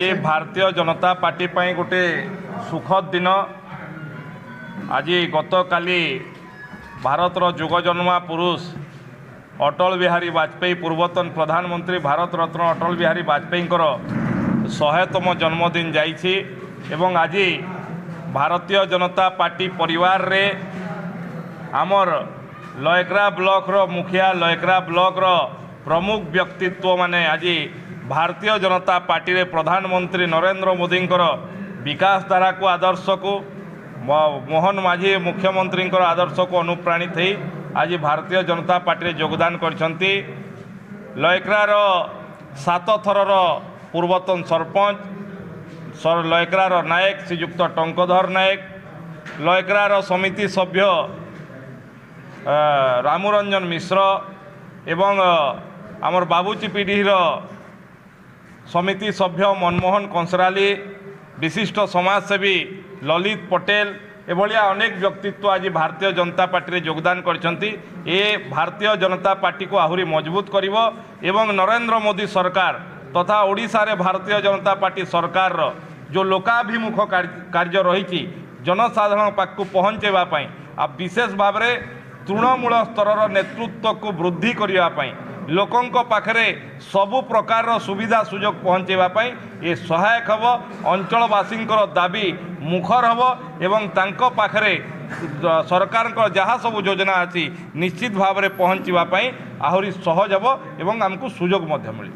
ये भारतीय जनता पार्टी पाई गोटे सुखद दिन। आज गत काली भारतर जुगजन्मा पुरुष अटल बिहारी वाजपेयी पूर्वतन प्रधानमंत्री भारत रत्न अटल बिहारी वाजपेयी 100तम जन्मदिन जाइछि एवं आज भारतीय जनता पार्टी परिवार रे आमर लयक्रा ब्लॉक रो मुखिया लयक्रा ब्लॉक रो प्रमुख व्यक्तित्व माने आज भारतीय जनता पार्टी रे प्रधानमंत्री नरेंद्र मोदी विकास धारा को आदर्श को मोहन माझी मुख्यमंत्री आदर्श को अनुप्राणित हो आज भारतीय जनता पार्टी रे योगदान करछंती। लयक्रार 7 थरर पूर्वतन सरपंच लयक्रार नायक श्रीयुक्त टंकधर नायक, लयक्रार समिति सभ्य रामरंजन मिश्र एवं आमर बाबूची पीढ़ीर समिति सभ्य मनमोहन कंसराली, विशिष्ट समाजसेवी ललित पटेल एभलिया अनेक व्यक्तित्व आज भारतीय जनता पार्टी रे योगदान करछंती। ए भारतीय जनता पार्टी को आहुरी मजबूत करिवो एवं नरेंद्र मोदी सरकार तथा ओडिशा रे भारतीय जनता पार्टी सरकार रो जो लोकाभिमुख कार्य रही जनसाधारण पाखु पहुँचेवा पाई आ विशेष भाव में तृणमूल स्तर नेतृत्व को वृद्धि करने लोकों पाखरे सबु प्रकार सुविधा सुजोग पहुँचेवाई ये सहायक हम। अंचलवासी दाबी मुखर हम एवं तांको पाखरे सरकार जहाँ सब योजना अच्छी निश्चित भाव में पहुँचवाई आहरी सहज हम एवं आमको सुजोग मिले।